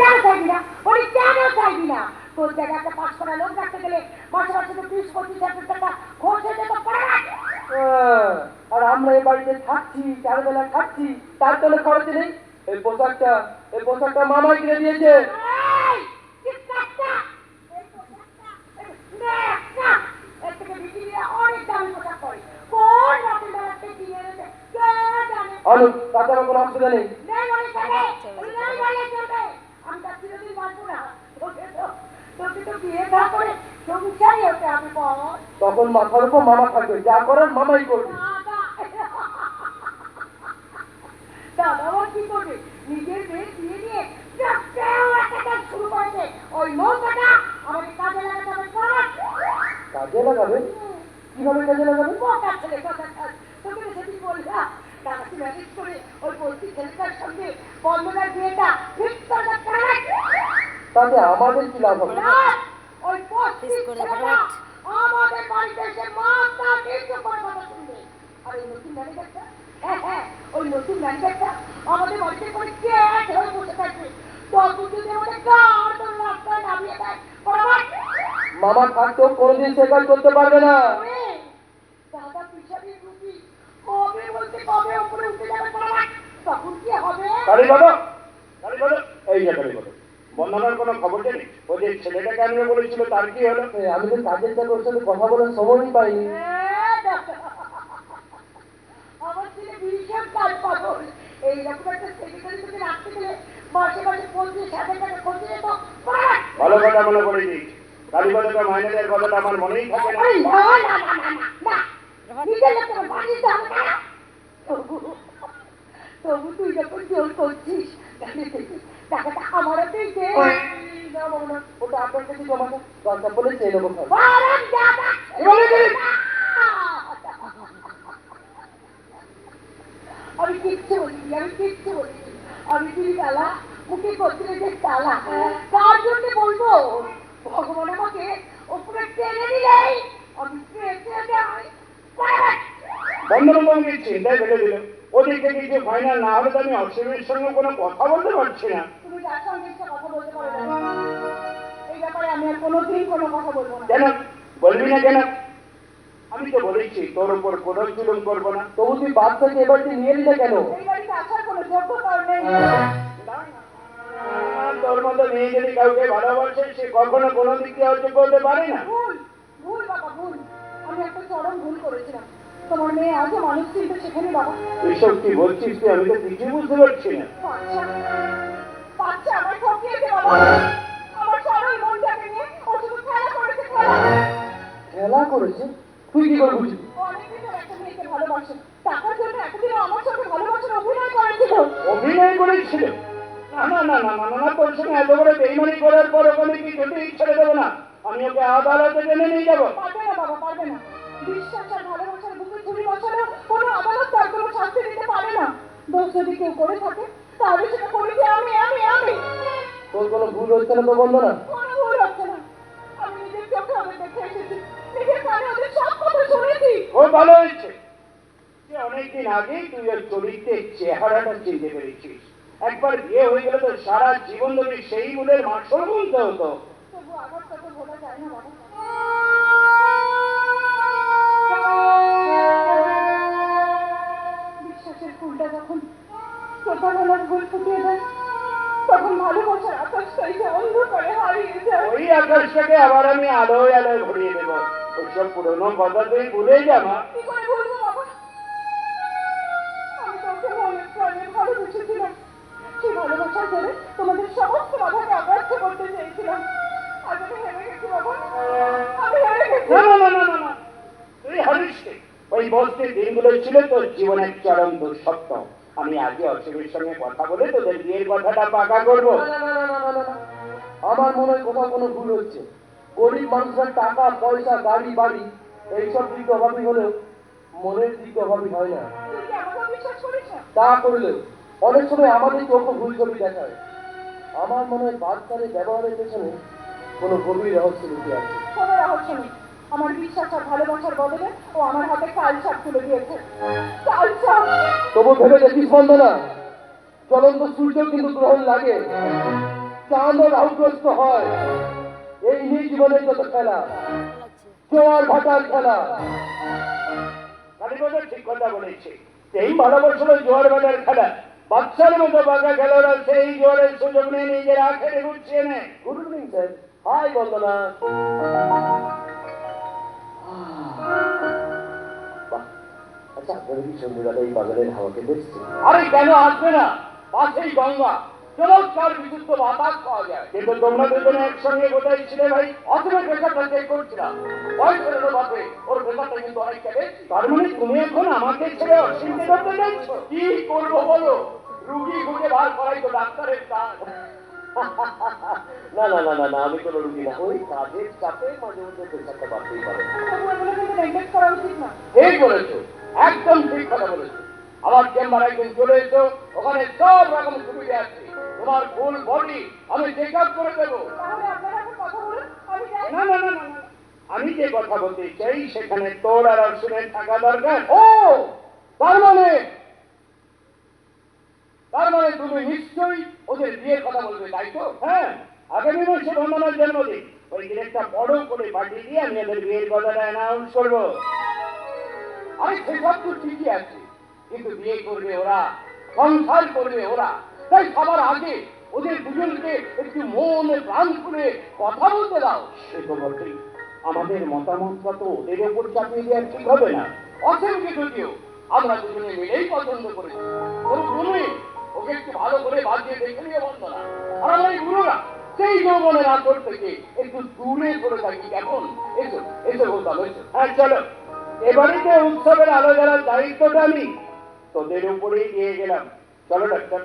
কেন চাইবি না? বলি কেন চাইবি না? তোর জায়গায় একটা পাঁচ করা লোক রাখতে গেলে মাসে মাসে তো 30-35 টাকা খরচ হয়ে যেত। আর আমরা এই বাড়িতে থাকছি, 4 বেলা খাচ্ছি, তার জন্য খরচ নেই। এই পোশাকটা মামাই কিনে দিয়েছে। অনু তাছাড়া কোনো অসুবিধা নেই। তখন মাথার উপর মামা থাকবে, যা করার মামাই করবে। দাদা কি করবে? নিজের মেয়ে দিয়ে দিয়ে শুরু করেছে। ওই মৌকাটা আমাকে কাজে লাগাতে হবে। কাজে লাগাবে? কিভাবে কাজে লাগাবে? মৌকা ছেলে কথা তোকে সেদিন বললাম টাকাটি ম্যানেজ করে ওই বলছি ছেলেটার সঙ্গে বন্ধনার বিয়েটা ঠিক করে তাতে আমাদের কি লাভ হবে? ওই আমাদের বাড়িতে এসে মাথা নিচু করে কথা শুনবে। আর ওই নতুন ম্যানেজারটা, হ্যাঁ ওই নতুন ম্যানেজারটা আমাদের বাড়িতে করে ক্যাট হয়ে বসে থাকবে। মামা থাকতো কোনদিন সে কাজ করতে পারবে না। দাদা পিছাবি রুপি কবে বলতে কবে উপরে উঠে যাবে তখন কি হবে? কালী বাবা এই যে কালী বাবা বন্ধনার কোনো খবর নেই? ওই যে ছেলেটাকে আনিয়ে বলেছিল তার কি হলো? আমি তো কাজের চাকরির সাথে কথা বলার সময়ই পাইনি। আমার ছেলে ভীষণ কাজ পাগল। এইরকম একটা সেক্রেটারি থেকে রাখতে গেলে মাসে মাসে 25,000 টাকা খরচ যেত। ভালো কথা মনে করে দিয়েছি। কালী বাবা মাইনের কথাটা আমার মনেই থাকে না। তবু তুই যখন জোর করছিস টাকাটা আমার হাতেই দে। ওটা আপনার কাছে জমা দরকার বলে চেয়ে নেবো। আমি কিচ্ছু বলিনি, আমি তুই তালা মুখে করতে যে তালা কার জন্য বলবো? ভগবান আমাকে ওপরে টেনে দিলেই আমি বন্ধনবাবুকে চিন্তায় ফেলে দিল। ওদিকে কিছু ফাইনাল না হলে তো আমি অসীমের সঙ্গে কোনো কথা বলতে পারছি না। তুমি তার সঙ্গে কথা বলতে পারো না। এই ব্যাপারে আমি আর কোনোদিন কোনো কথা বলবো না। কেন বলবি না কেন? আমি তো বলেছি তোর উপর কোনো জুলুম করবো না। তবু তুই বাচ্চাকে এ বাড়িতে নিয়ে এলি না কেন? এই বাড়িতে আসার কোনো যোগ্যতা নেই। তোর মতো মেয়ে যদি কাউকে ভালোবাসে সে কখনো কোনো দিক দিয়ে অযোগ্য হতে পারে না। ভুল বাবা ভুল। আমি একটা চরম ভুল করেছিলাম। তোমার মেয়ে আজও মানুষ চিনতে শেখেনি বাবা। এইসব কি বলছিস তুই? আমি তো কিছুই বুঝতে পারছি না। বাচ্চা আমার ঠকিয়েছে বাবা। আমার সরল মনটাকে নিয়ে ও শুধু খেলা করেছে। খেলা করেছে? তুই কি করে বুঝবি? অনেকদিন ধরে একটা মেয়েকে ভালোবাসে। টাকার জন্য এতদিনও আমার সঙ্গে ভালোবাসার অভিনয় করেছিল। অভিনয় করেছিল? না তোর সঙ্গে এত বড় বেইমানি করার পর ওখানে কি কিছুতেই ছেড়ে দেবো না। আমি ওকে আদালতে টেনে নিয়ে যাবো। পারবে না বাবা, পারবে না। বিশ্বাস আর ভালোবাসার বুকে ছুরি বসানো কোনো আদালত তার কোনো শাস্তি দিতে পারে না। দোষ যদি কেউ করে থাকে তাহলে সেটা করেছি আমি। তোর কোনো ভুল হচ্ছে না তো বন্ধনা? কোনো ভুল হচ্ছে না। আমি নিজের চোখে ওদের দেখে এসেছি, নিজের কানে ওদের সব কথা শুনেছি। খুব ভালো হয়েছে যে অনেকদিন আগেই তুই ওর চরিত্রের চেহারাটা চিনতে পেরেছিস। একবার বিয়ে হয়ে গেলে তো সারা জীবন ধরে সেই মূলের মাংসল বলতে হতো। তবু আমার কথা বলা যায় না বাবা। বিশ্বাসের ফুলটা যখন প্রতারণার ভুল ফুটিয়ে দেয় তখন ভালোবাসার আকাশটাকে অন্ধকারে হারিয়ে যায়। ওই আকাশটাকে আবার আমি আলোয় আলোয় ভরিয়ে দেবো। ওইসব পুরোনো কথা তুই ভুলে যাবা। কি করে বলবো বাবা? আমি তোকে মনে প্রাণে ভালোবেসেছিলাম। সেই ভালোবাসার জন্য তোমাদের সমস্ত বাধাকে অগ্রাহ্য করতে চেয়েছিলাম। আজ আমি হেরে গেছি বাবা, আমি হেরে গেছি। না তুই হারিস। ওই বস্তির দিনগুলো ছিল তোর জীবনের চরম দুঃস্বপ্ন। আমি আগে অসীমের সঙ্গে কথা বলে তোদের বিয়ের কথাটা পাকা করবো। আমার মনে হয় কোথাও কোনো ভুল হচ্ছে। গরিব মানুষের টাকা পয়সা গাড়ি বাড়ি এইসব দিক অভাবী হলেও মনের দিক অভাবী হয় না। তা করলে অনেক সময় আমাদের চোখে ভুল ছবি দেখায়। আমার মনে হয় বাচ্চাদের ব্যবহারের পেছনে কোনো গভীর রহস্য লুকিয়ে আছে। কোনো রহস্য নেই। আমার বিশ্বাস আর ভালোবাসার বদলে ও আমার হাতে কাল সাপ তুলে দিয়েছে। কাল সাপ। তবু ভেবে দেখিস বন্ধনা, জ্বলন্ত সূর্য কিন্তু গ্রহণ লাগে। চাঁদ রাহুগ্রস্ত হয়, এই নিয়ে জীবনের যত খেলা, জোয়ার ভাটার খেলা। কালীপদ ঠিক কথা বলেছে। এই ভালোবাসলো জোয়ার বাজার খেলা, বাচ্চার মতো বাঁকা খেলোয়াড়রা সেই জোয়ারের সুযোগ নিয়ে নিজের আখেরে গুছিয়ে নেয়। Good evening sir. হাই বন্দনা। বাহ, আচ্ছা আপনারা কি সন্ধ্যেবেলা এই বাজারের হাওয়াকে দেখছেন? আরে কেন আসবে না, পাশেই গঙ্গা, চমৎকার বিশুদ্ধ বাতাস পাওয়া যায়। কিন্তু তোমরা দুজনে একসঙ্গে কোথায় ছিলে ভাই? অথবা পেশাটা চেক করছিলাম, বয়সের বাপে ওর পেশাটা কিন্তু অনেকটা বেশি। তার মানে তুমি এখন আমাকে ছেড়ে অসীমকে ধরতে চাইছো? কি করবো বলো, রুগী খুঁজে বার করাই তো ডাক্তারের কাজ। না না না না না, আমি কোনো রুগী না, ওই কাজের চাপে মাঝে মধ্যে পেশাটা বাড়তেই পারে। তবু এগুলো কিন্তু মেনটেন করা উচিত না। ঠিক বলেছো, একদম ঠিক কথা বলেছো। আমার চেম্বার একদিন চলে এসো, ওখানে সব রকম সুবিধা আছে। তোমার ফুল বডি আমি চেক আপ করে দেবো। তাহলে আপনারা এখন কথা বলুন, আমি যাই। না না না না না, আমি যে কথা বলতে চাই সেখানে তোর আর অর্জুনের থাকা দরকার। ও তার মানে তুমি নিশ্চয়ই ওদের বিয়ের কথা বলবে, তাই তো? হ্যাঁ, আগামী মাসে বন্দনার জন্মদিন, ওই দিন একটা বড় করে পার্টি দিয়ে আমি ওদের বিয়ের কথাটা অ্যানাউন্স করবো। আরে সেসব তো ঠিকই আছে, কিন্তু বিয়ে করবে ওরা, সংসার করবে ওরা, তাই সবার আগে ওদের দুজনকে একটু মন প্রাণ খুলে কথা বলতে দাও। সে তো বটেই, আমাদের মতামতটা তো ওদের ওপর চাপিয়ে দেওয়া ঠিক হবে না। অসংখ্য যদিও আমরা দুজনে মিলেই পছন্দ করেছি, তুমি ওকে একটু ভালো করে বাজিয়ে দেখে নিয়ে বন্দনা। আর আমরা এই গুরুরা সেই যৌবনের আচর থেকে একটু দূরে সরে থাকি এখন। এসো এসো বলতাম, এসো। হ্যাঁ চলো, এবারেতে উৎসবের আলো জ্বালার দায়িত্বটা আমি তোদের উপরেই দিয়ে গেলাম। চলো ডাক্তার।